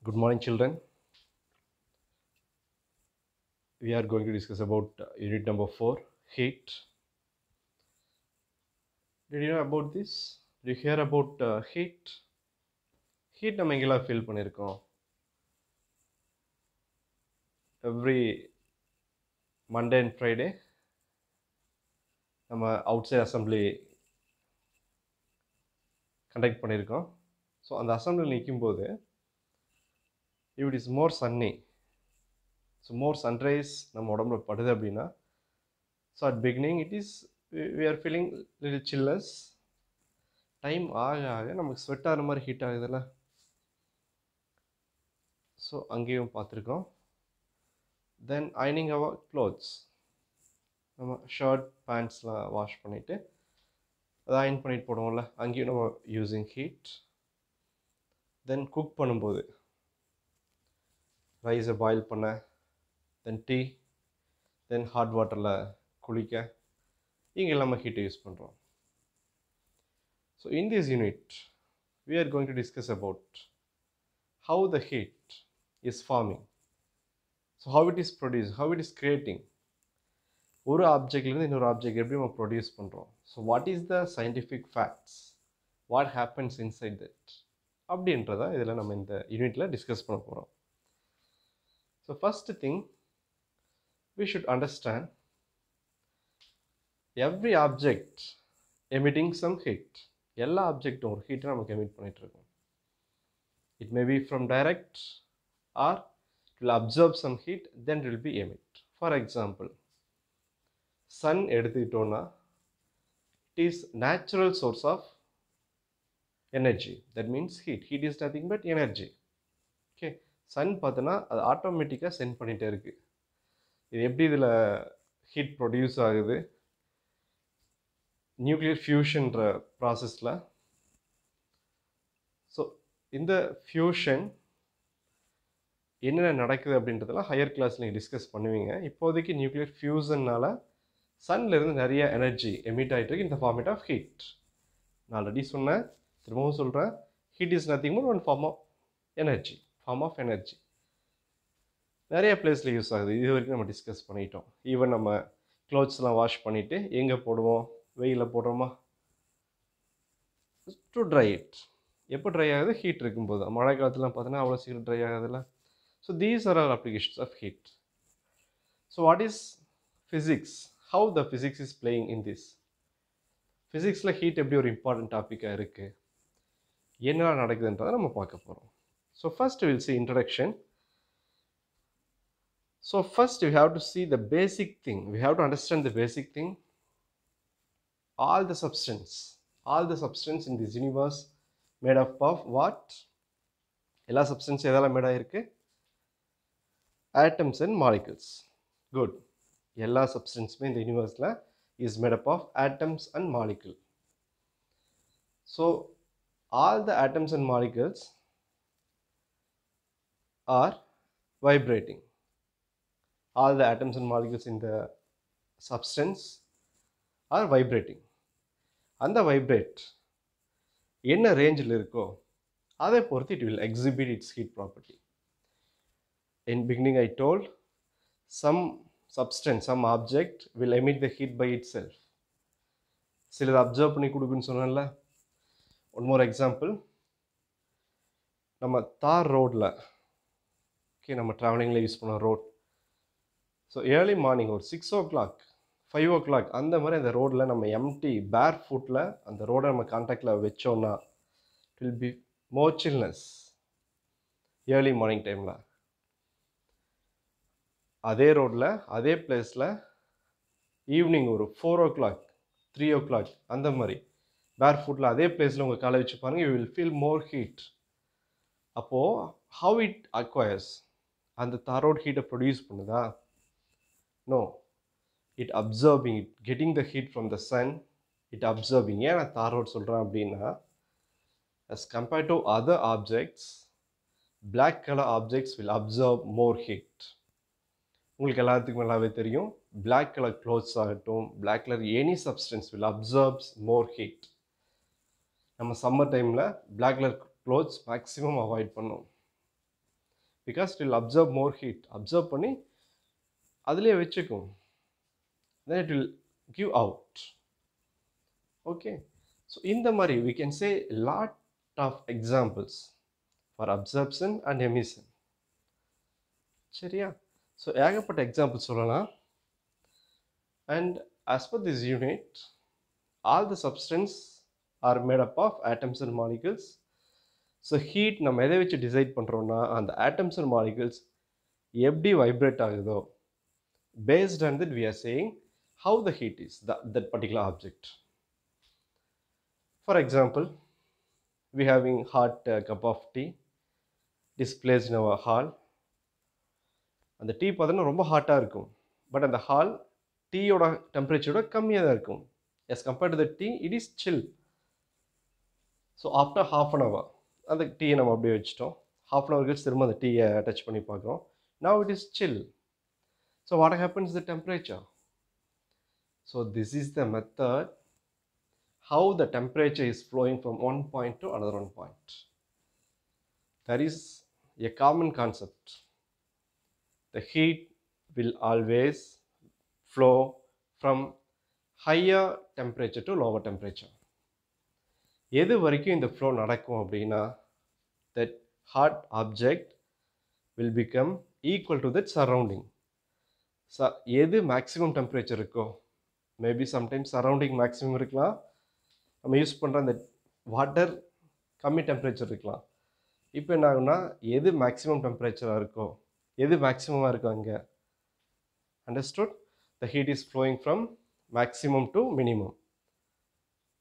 Good morning, children. We are going to discuss about unit number 4, heat. Did you know about this? Did you hear about heat? Heat நம்ம எங்கெல்லாம் feel பண்ணியிருக்கோம். Every Monday and Friday நம்ம outside assembly conduct பண்ணியிருக்கோம். So அந்த assembly நிற்கும்போது if it is more sunny, so more sunrise நம்ம உடம்புல படுது அப்படின்னா, so at beginning it is we are feeling little chillness. Time ஆக ஆக நமக்கு ஸ்வெட் ஆகிற மாதிரி ஹீட் ஆகுதுல்ல. ஸோ அங்கேயும் பார்த்துருக்கோம். தென் அயனிங் அவர் க்ளோத்ஸ், நம்ம ஷர்ட் பேண்ட்ஸ்லாம் வாஷ் பண்ணிவிட்டு அதை அயன் பண்ணிட்டு போடுவோம்ல, அங்கேயும் நம்ம யூஸிங் ஹீட். தென் குக் பண்ணும்போது ரைஸை பாயில் பண்ண, தென் டீ, தென் ஹாட் வாட்டரில் குளிக்க, இங்கே நம்ம ஹீட்டை யூஸ் பண்ணுறோம். So in this unit, we are going to discuss about how the heat is forming. So how it is produced, how it is creating. ஒரு ஆப்ஜெக்ட்லேருந்து இன்னொரு ஆப்ஜெக்ட் எப்படி நம்ம ப்ரொடியூஸ் பண்ணுறோம். So what is the scientific facts, what happens inside that அப்படின்றத இதில் நம்ம இந்த யூனிட்டில் டிஸ்கஸ் பண்ண போகிறோம். So first thing we should understand every object emitting some heat. எல்லா ஆப்ஜெக்டும் ஒரு ஹீட்டை நமக்கு எமிட் பண்ணிகிட்ருக்கோம். It may be from direct or it will absorb some heat, then it will be emit. For example, sun எடுத்துக்கிட்டோன்னா it is natural source of energy, that means heat. Heat is nothing but energy. Okay, sun பார்த்தோன்னா அது ஆட்டோமேட்டிக்காக send பண்ணிகிட்டே இருக்குது. இது எப்படி இதில் heat produce ஆகுது, நியூக்ளியர் ஃபியூஷன்ற ப்ராசஸில். ஸோ இந்த ஃபியூஷன் என்னென்ன நடக்குது அப்படின்றதெல்லாம் ஹையர் கிளாஸ் நீங்கள் டிஸ்கஸ் பண்ணுவீங்க. இப்போதைக்கு நியூக்ளியர் ஃபியூஷன்னால் சன்லேருந்து நிறைய எனர்ஜி எமிட் ஆகிட்டு இருக்கு இந்த ஃபார்மேட் ஆஃப் ஹீட். நான் ஆல்ரெடி சொன்னேன், திரும்பவும் சொல்கிறேன், heat is nothing but one form of energy. நிறைய பிளேஸில் யூஸ் ஆகுது. இது வரைக்கும் நம்ம டிஸ்கஸ் பண்ணிட்டோம். ஈவன் நம்ம க்ளோத்ஸ்லாம் வாஷ் பண்ணிவிட்டு எங்கே போடுவோம், வெயிலில் போடுறோமா, டு ட்ரை இட். எப்போ ட்ரை ஆகுது, ஹீட் இருக்கும்போது. மழை காலத்துலாம் பார்த்தீங்கன்னா அவ்வளோ சீக்கிரம் ட்ரை ஆகுதுல்ல. So these are all applications of heat. So what is physics, how the physics is playing in this. ஃபிசிக்ஸில் ஹீட் எப்படி ஒரு இம்பார்ட்டன்ட் டாப்பிக்காக இருக்குது, என்ன நடக்குதுன்றதை நம்ம பார்க்க போகிறோம். So first will see introduction. So first we have to see the basic thing, we have to understand the basic thing. All the substance in this universe made up of what? எல்லா substance எதால mat ஆயிருக்கு? Atoms and molecules. Good. எல்லா substanceமே இந்த யூனிவர்ஸில் is made up of atoms and molecule. So all the atoms and molecules are vibrating. All the atoms and molecules in the substance are vibrating. அந்த vibrate என்ன ரேஞ்சில் இருக்கோ அதை பொறுத்து it will exhibit its heat property. In beginning I told some substance, some object will emit the heat by itself. சிலது observe பண்ணி கொடுக்குன்னு சொன்னேன்ல. One more example, நம்ம தார் ரோடில், ஓகே, நம்ம ட்ராவலிங்கில் யூஸ் பண்ண ரோட். ஸோ ஏர்லி மார்னிங் ஒரு 6 o'clock 5 o'clock அந்த மாதிரி அந்த ரோடில் நம்ம எம்டி பேர் ஃபுட்டில் அந்த ரோடை நம்ம கான்டாக்டில் வச்சோன்னா it will be more chillness early morning டைமில். அதே ரோடில் அதே பிளேஸில் ஈவினிங் ஒரு 4 o'clock 3 o'clock அந்த மாதிரி பேர் ஃபுட்டில் அதே பிளேஸில் உங்கள் காலை வச்சு பாருங்கள், you will feel more heat. அப்போது ஹவு இட் அக்வயர்ஸ், அந்த தாரோட் ஹீட்டை ப்ரொடியூஸ் பண்ணுதா? No, it absorbing, it getting the heat from the sun, it absorbing. ஏன் நான் தாரோட் சொல்கிறேன் அப்படின்னா, as compared to other objects, black color objects will absorb more heat. உங்களுக்கு எல்லாத்துக்கும் நல்லாவே தெரியும், black color clothes ஆகட்டும், black color any substance will absorb more heat. நம்ம சம்மர் டைமில் black color clothes maximum avoid பண்ணோம். because it will absorb more heat. Absorb பண்ணி அதிலே வச்சுக்கும். Then it will give out. Okay. So இந்த மாதிரி we can say lot of examples for absorption and emission. சரியா? So ஏகப்பட்ட examples சொல்லலாம். And as per this unit, all the substance are made up of atoms and molecules. So heat நம்ம எதை வச்சு decide பண்ணுறோம்னா அந்த atoms and molecules எப்படி vibrate ஆகுதோ based on that we are saying how the heat is, that particular object. For example, we having hot cup of tea displayed in our hall. அந்த tea பார்த்தோன்னா ரொம்ப ஹாட்டாக இருக்கும். But அந்த hall டீயோட டெம்பரேச்சரோட கம்மியாக தான் இருக்கும். as compared to the tea, it is chill. So after half an hour, அந்த டீயை நம்ம அப்படியே வச்சிட்டோம். half an hour கழிச்சு திரும்ப அந்த டீயை டச் பண்ணி பார்க்குறோம். Now it is chill. So what happens to the temperature? So this is the method how the temperature is flowing from one point to another one point. That is a common concept. The heat will always flow from higher temperature to lower temperature. எது வரைக்கும் இந்த flow நடக்கும் அப்படின்னா that hot object will become equal to that surrounding. எது maximum temperature இருக்கோ, maybe sometimes surrounding maximum இருக்கலாம், நம்ம use பண்ணுற அந்த வாட்டர் கம்மி டெம்பரேச்சர் இருக்கலாம். இப்போ என்ன ஆகுனா எது மேக்ஸிமம் டெம்பரேச்சராக இருக்கோ, எது மேக்ஸிமமாக இருக்கோ அங்கே understood the heat is flowing from maximum to minimum.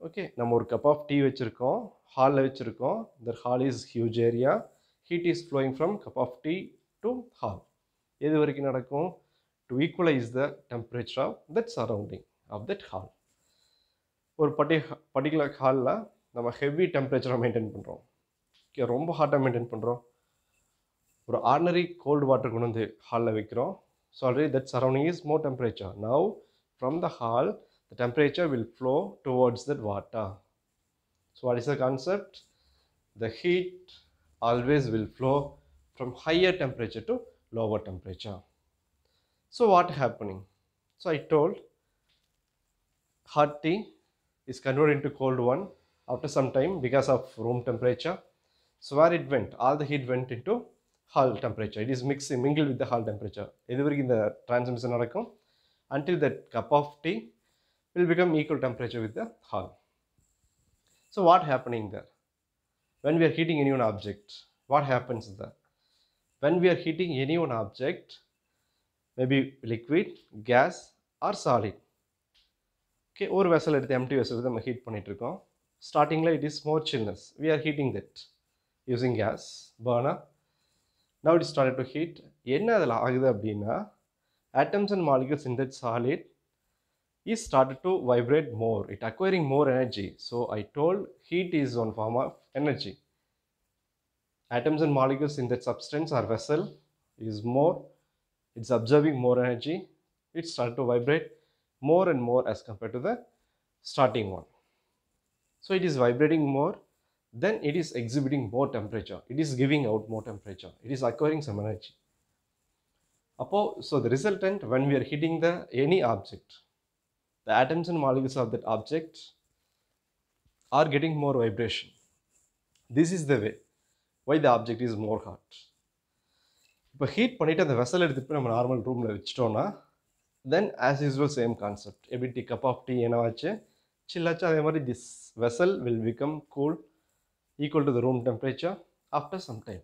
Okay, நம்ம ஒரு கப் ஆஃப் டீ வச்சுருக்கோம், ஹாலில் வச்சுருக்கோம். The hall is huge area. Heat is flowing from cup of tea to hall. எது வரைக்கும் நடக்கும்? To equalize the temperature of that surrounding of that hall. ஒரு particular ஹாலில் நம்ம ஹெவி டெம்பரேச்சரை மெயின்டைன் பண்ணுறோம். ஓகே, ரொம்ப ஹாட்டாக மெயின்டைன் பண்ணுறோம். ஒரு ஆர்டினரி கோல்டு வாட்டர் கொண்டு வந்து ஹாலில் வைக்கிறோம். So already that surrounding is more temperature. Now from the hall the temperature will flow towards that water. So what is the concept? The heat always will flow from higher temperature to lower temperature. So what happening? So I told hot tea is converted into cold one after some time because of room temperature. So where it went? All the heat went into hall temperature. It is mingled with the hall temperature. எது வரைக்கும் இந்த transmission நடக்கும்? Until that cup of tea will become equal temperature with the hall. So what happening there? When we are heating any one object, what happens there? When we are heating any one object, maybe liquid, gas or solid. Okay, ஒரு vessel எடுத்து empty vessel நம்ம heat பண்ணிட்டு இருக்கோம். Startingல it is more chillness. We are heating that using gas burner. Now it started to heat. என்ன அதில் ஆகுது அப்படின்னா atoms and molecules in that solid is started to vibrate more, it acquiring more energy. So I told heat is one form of energy. Atoms and molecules in that substance or vessel is more, it's observing more energy, it started to vibrate more and more as compared to the starting one. So it is vibrating more, then it is exhibiting more temperature, it is giving out more temperature, it is acquiring some energy. So the resultant, when we are hitting the any object, the atoms and molecules of that object are getting more vibration. This is the way why the object is more hot. இப்போ heat பண்ணிவிட்டு அந்த vessel எடுத்துகிட்டு போய் நம்ம normal ரூமில் வச்சிட்டோன்னா then as usual same concept. எப்படி tea cup of tea என்னவாச்சு சில்லாச்சு, அதே மாதிரி this vessel will become cool equal to the room temperature after some time.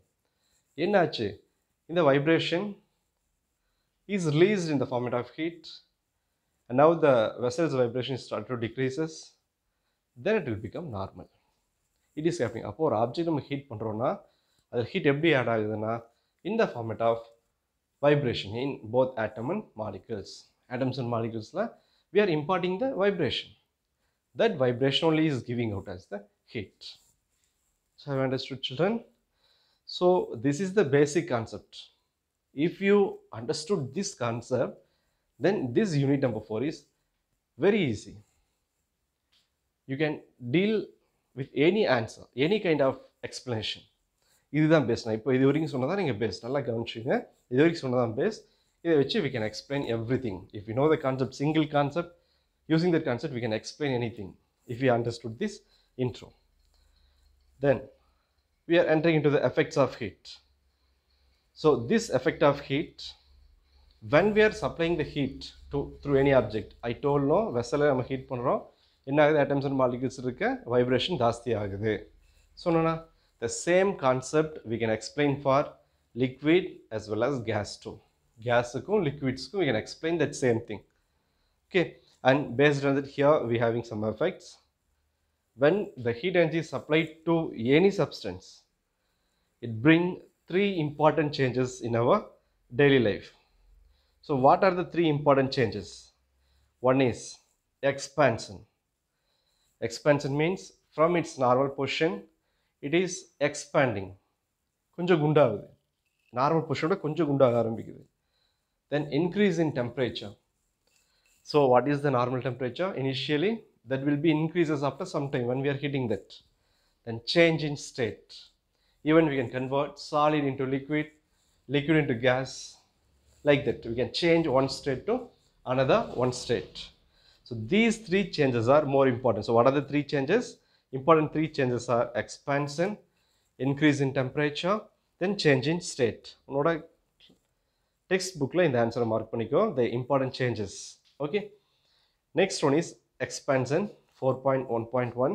என்னாச்சு? இந்த vibration is released in the format of heat. And now the vessel's vibration start to decreases, then it will become normal. It is happening. அப்போ ஒரு object நம்ம heat பண்ணுறோன்னா அது heat எப்படி add ஆகுதுன்னா in the format of vibration in both atom and molecules. Atoms and molecules we are imparting the vibration. That vibration only is giving out as the heat. So have you understood, children? So this is the basic concept. If you understood this concept, then this unit number 4 is very easy. You can deal with any answer, any kind of explanation. இதுதான் base. நான் இப்போ இது வரைக்கும் சொன்னதான் நீங்கள் base. நல்லா கவனிச்சுங்க. இது வரைக்கும் சொன்னதான் பேஸ். இதை வச்சு we can explain everything. If you know the concept, single concept, using that concept we can explain anything if we understood this intro. Then we are entering into the effects of heat. So this effect of heat, when we are supplying the heat through any object, I told no vessel நம்ம heat பண்ணுறோம், என்ன ஆகுது, atoms and molecules இருக்க vibration ஜாஸ்தி ஆகுது. சொன்னா the same concept we can explain for liquid as well as gas too. Gasக்கும் liquidsக்கும் we can explain that same thing. Okay, and based on that here we having some effects. When the heat energy is supplied to any substance, it bring 3 important changes in our daily life. So what are the 3 important changes? One is expansion. Expansion means from its normal position it is expanding. கொஞ்சம் குண்டாகுது. Normal பொசிஷனோட கொஞ்சம் குண்டாக ஆரம்பிக்குது. Then increase in temperature. So what is the normal temperature? Initially that will be increases after some time when we are heating that. Then change in state. Even we can convert solid into liquid, liquid into gas, like that. We can change one state to another one state. So these 3 changes are more important. So what are the 3 changes? Important 3 changes are expansion, increase in temperature, then change in state. உன்னோட text bookல இந்த ஆன்சரை mark பண்ணிக்கோ, the important changes. Okay, next one is expansion 4.1.1.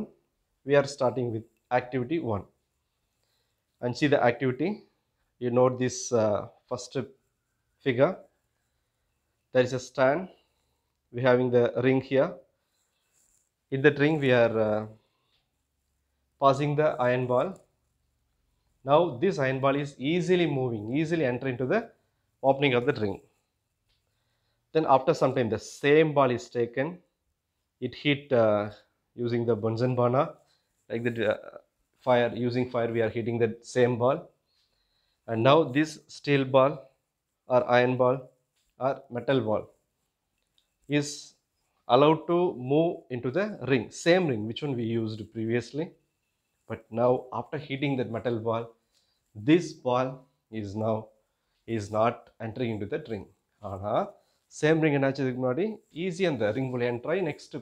we are starting with activity 1 and see the activity. You note this first figure. There is a stand. We having the ring here. In that ring we are passing the iron ball. Now this iron ball is easily moving, easily enter into the opening of the ring. Then after some time the same ball is taken. It hit using the Bunsen burner, like that. Fire, using fire we are hitting that same ball. And now this steel ball or iron ball or metal ball is allowed to move into the ring, same ring which one we used previously. But now after hitting that metal ball, this ball is not entering into that ring. Same ring என்னாச்சு இதுக்கு முன்னாடி easy அந்த ring உள்ள enter ஆகி next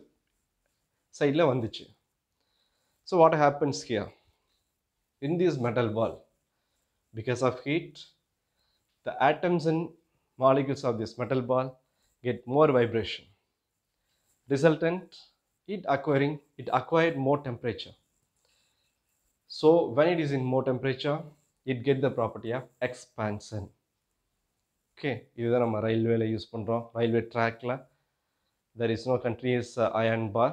சைடில் வந்துச்சு. So what happens here? In this metal ball, because of heat, the atoms and molecules of this metal ball get more vibration. Resultant, it acquired more temperature. So when it is in more temperature, it get the property of expansion. Okay, இதுதான் நம்ம ரயில்வேல use பண்றோம். Railway ட்ராக்ல there is no continuous iron bar.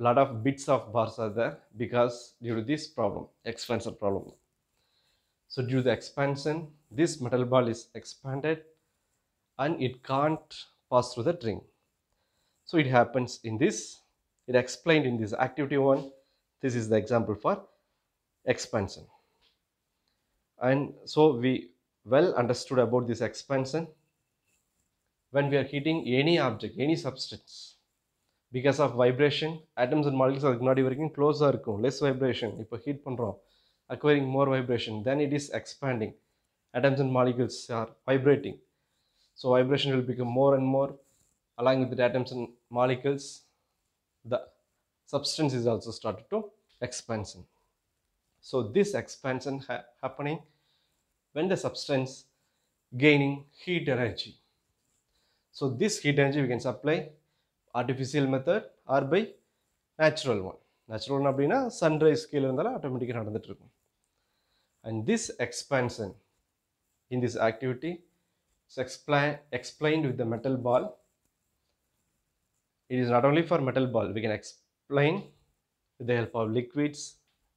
Lot of bits of bars are there because due to this problem, expansion problem. So due to the expansion, this metal ball is expanded and it can't pass through the ring. So it happens in this, it explained in this activity 1. This is the example for expansion. And so we well understood about this expansion. When we are heating any object, any substance, because of vibration, atoms and molecules are not working closer, less vibration. If heat பண்றோம், acquiring more vibration, then it is expanding. Atoms and molecules are vibrating. So vibration will become more and more. Along with the atoms and molecules, the substance is also started to expansion. So this expansion happening when the substance gaining heat energy. So this heat energy we can supply artificial method or by natural one. Natural one அப்படினா sunrise கீழ இருந்தாலும் ஆட்டோமேட்டிக்கா நடந்துட்டு இருக்கும். And this expansion in this activity is explained with the metal ball. It is not only for metal ball, we can explain with the help of liquids,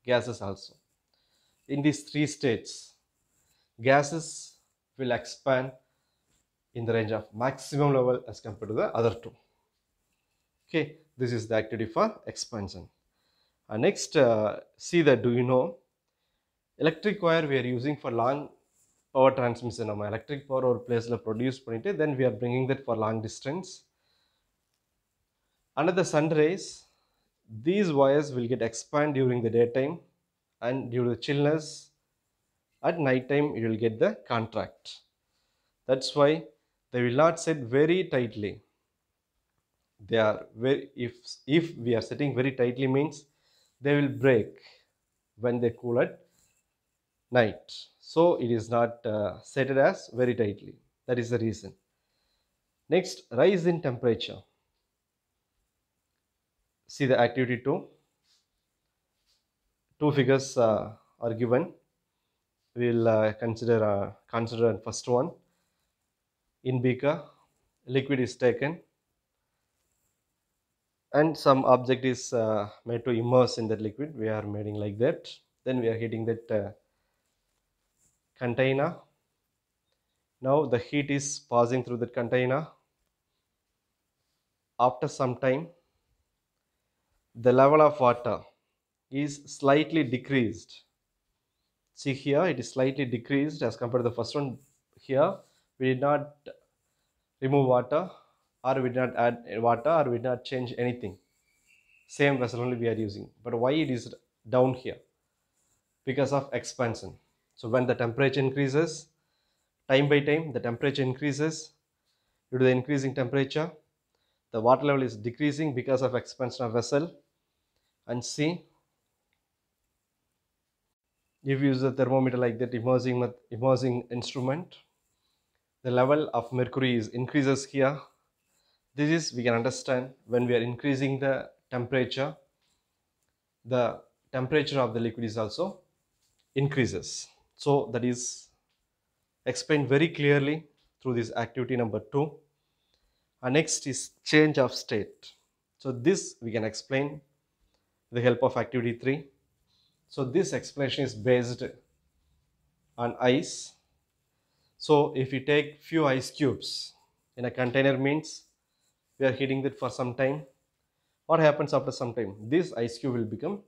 gases also. In these 3 states, gases will expand in the range of maximum level as compared to the other 2. Okay, this is the activity for expansion. Next, see that, do you know, electric wire we are using for long power transmission. நம்ம electric power ஒரு placeல produce பண்ணிட்டு then we are bringing that for long distance. Under the sun rays, these wires will get expand during the daytime, and due to the chillness At night time, you will get the contract. That's why they will not set very tightly. They are very, if we are setting very tightly means they will break when they cool at night. So it is not set it as very tightly. That is the reason. Next, rise in temperature. See the activity 2. Two figures are given. We'll consider first one. In beaker, liquid is taken and some object is made to immerse in that liquid. We are making like that. Then we are heating that container. Now the heat is passing through that container. After some time, the level of water is slightly decreased. See here, it is slightly decreased as compared to the first one. Here, we did not remove water, or we did not add water, or we did not change anything. Same vessel only we are using. But why it is down here? Because of expansion. So when the temperature increases, time by time, the temperature increases. Due to the increasing temperature, the water level is decreasing because of expansion of vessel. And see, if you use a thermometer like that, immersing instrument, the level of mercury is increases here. This is, we can understand, when we are increasing the temperature of the liquid is also increases. So that is explained very clearly through this activity number 2. And next is change of state. So this we can explain with the help of activity 3. So this explanation is based on ice. So if you take few ice cubes in a container means we are heating that for some time. What happens after some time? This ice cube will become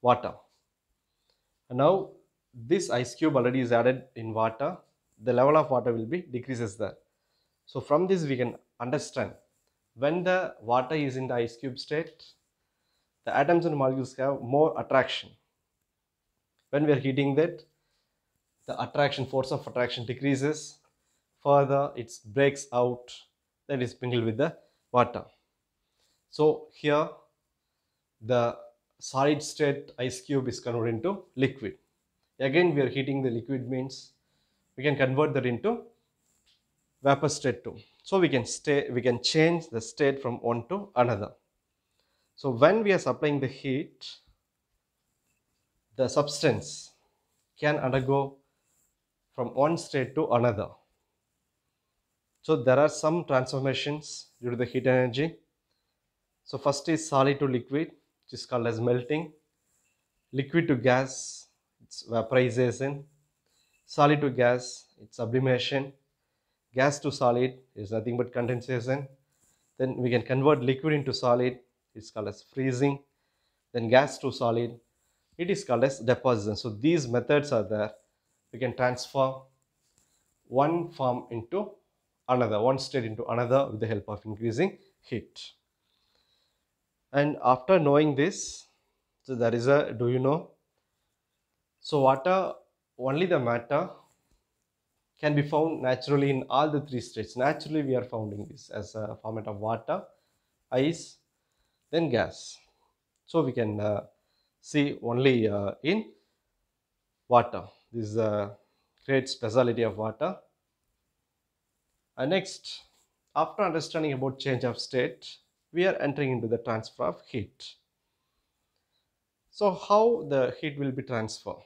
water. And now this ice cube already is added in water. The level of water will be decreases there. So from this we can understand, when the water is in the ice cube state, the atoms and molecules have more attraction. When we are heating that, the force of attraction decreases. Further, it breaks out, then is mingled with the water. So here, the solid state ice cube is converted into liquid. Again, we are heating the liquid means we can convert that into vapor state too. So we can change the state from one to another. So when we are supplying the heat, the substance can undergo from one state to another. So there are some transformations due to the heat energy. So first is solid to liquid, which is called as melting. Liquid to gas, it's vaporization. Solid to gas, it's sublimation. Gas to solid is nothing but condensation. Then we can convert liquid into solid, it's called as freezing. Then gas to solid, it is called as deposition. So these methods are there. We can transfer one form into another, one state into another with the help of increasing heat. And after knowing this, so there is a, do you know? So water, only the matter can be found naturally in all the 3 states. Naturally we are finding this as a format of water, ice, then gas. So we can see only in water. This is a great speciality of water. And next, after understanding about change of state, we are entering into the transfer of heat. So how the heat will be transferred?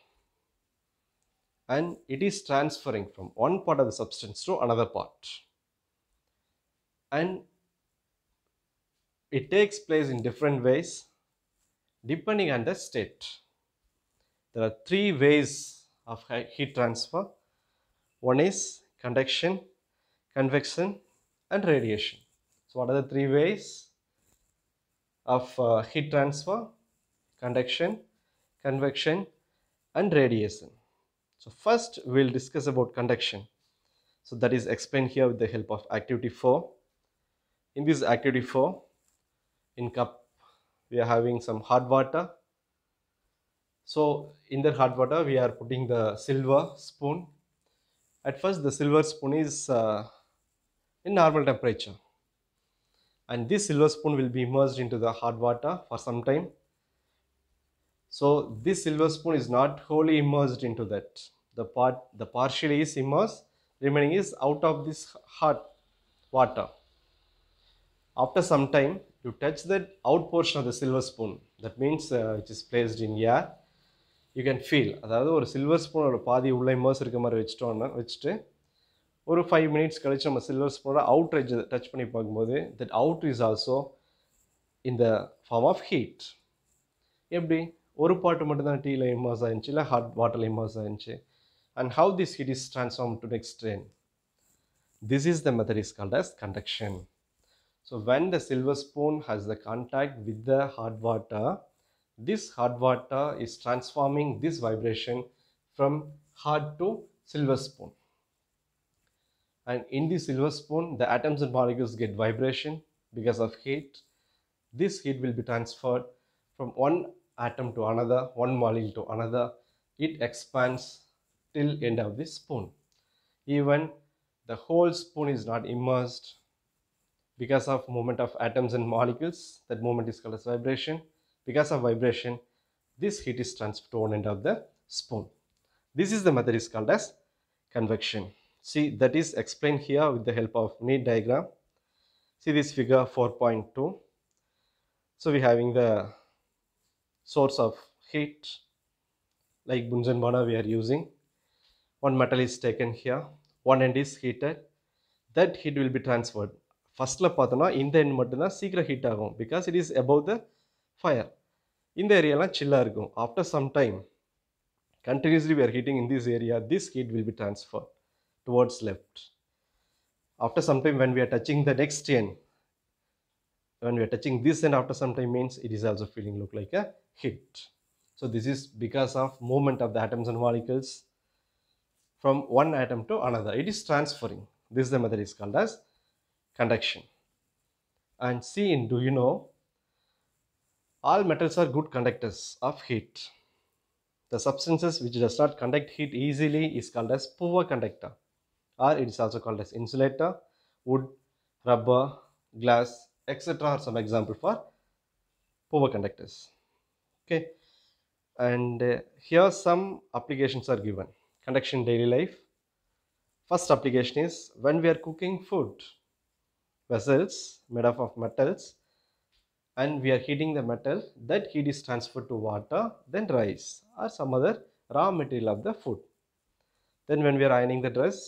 And it is transferring from one part of the substance to another part. And it takes place in different ways depending on the state. There are 3 ways of heat transfer. One is conduction, convection, and radiation. So what are the 3 ways of heat transfer? Conduction, convection, and radiation. So first we'll discuss about conduction. So that is explained here with the help of activity 4. In this activity 4, in cup we are having some hot water. So in the hot water we are putting the silver spoon. At first the silver spoon is in normal temperature, and this silver spoon will be immersed into the hot water for some time. So this silver spoon is not wholly immersed into that. The partially is immersed, remaining is out of this hot water. After some time, you touch that out portion of the silver spoon. That means it is placed in air. You can feel. அதாவது ஒரு silver ஸ்பூனோட பாதி உள்ள immerse இருக்க மாதிரி வச்சுட்டு ஒரு 5 minutes கழிச்சு நம்ம சில்வர் ஸ்பூனோட அவுட் எட்ஜ் டச் பண்ணி பார்க்கும்போது that out is also in the form of heat. எப்படி ஒரு பாட்டு மட்டும் தான் டீயில் இம்மர்ஸ் ஆயிருந்துச்சு, இல்லை ஹாட் வாட்டரில் immerse ஆயிருந்துச்சு. And how this heat is transformed to next strain. This is the method is called as conduction. So when the silver spoon has the contact with the hot water, this hot water is transforming this vibration from hot to silver spoon. And in the silver spoon, the atoms and molecules get vibration because of heat. This heat will be transferred from one atom to another, one molecule to another. It expands till end of this spoon. Even the whole spoon is not immersed because of movement of atoms and molecules. That movement is called as vibration. Because of vibration, this heat is transferred to one end of the spoon. This is the method is called as convection. See, that is explained here with the help of neat diagram. See this figure 4.2. So we having the source of heat like Bunsen burner we are using. One metal is taken here, one end is heated. That heat will be transferred. Firstல பார்த்தோம்னா இந்த end மட்டும்தான் சீக்கிரம் heat ஆகும் because it is above the fire. இந்த ஏரியாலாம் சில்லாக இருக்கும். After some time, continuously we are heating in this area, this heat will be transferred towards left. After some time, when we are touching the next end, when we are touching this end after some time means it is also feeling look like a heat. So this is because of movement of the atoms and molecules from one atom to another. It is transferring. This is the method is called as conduction. And see, do you know, all metals are good conductors of heat. The substances which does not conduct heat easily is called as poor conductor, or it is also called as insulator. Wood, rubber, glass, etc. are some example for poor conductors. Okay, and here some applications are given. Conduction in daily life. First application is when we are cooking food. Vessels made up of metals, and we are heating the metal. That heat is transferred to water, then rice or some other raw material of the food. Then when we are ironing the dress,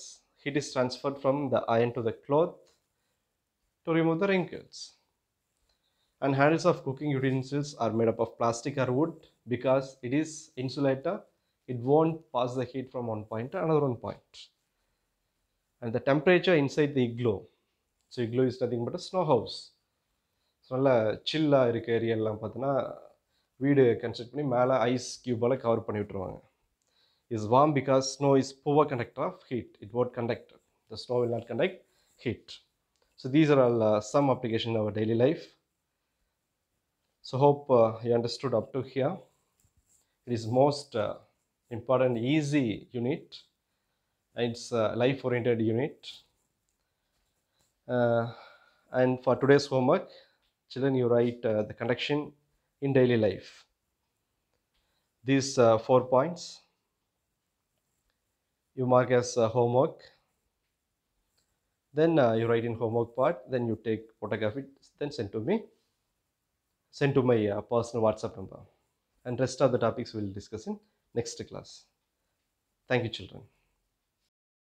heat is transferred from the iron to the cloth to remove the wrinkles. And handles of cooking utensils are made up of plastic or wood because it is insulator. It won't pass the heat from one point to another one point. And the temperature inside the igloo. So igloo is nothing but a snow house. So நல்லா சில்லாக இருக்க ஏரியாலாம் பார்த்தோன்னா வீடு construct பண்ணி மேலே ice க்யூபால் cover பண்ணி விட்டுருவாங்க. Is warm because snow is poor conductor of heat. It won't conduct. The snow will not conduct heat. So these are all some application in our daily life. So hope you understood up to here. It is most important, easy unit. It's a life-oriented unit. And for today's homework, children, you write the conduction in daily life. These 4 points you mark as homework. Then you write in homework part, then you take photograph it, then send to me, send to my personal WhatsApp number. And rest of the topics we will discuss in next class. Thank you, children.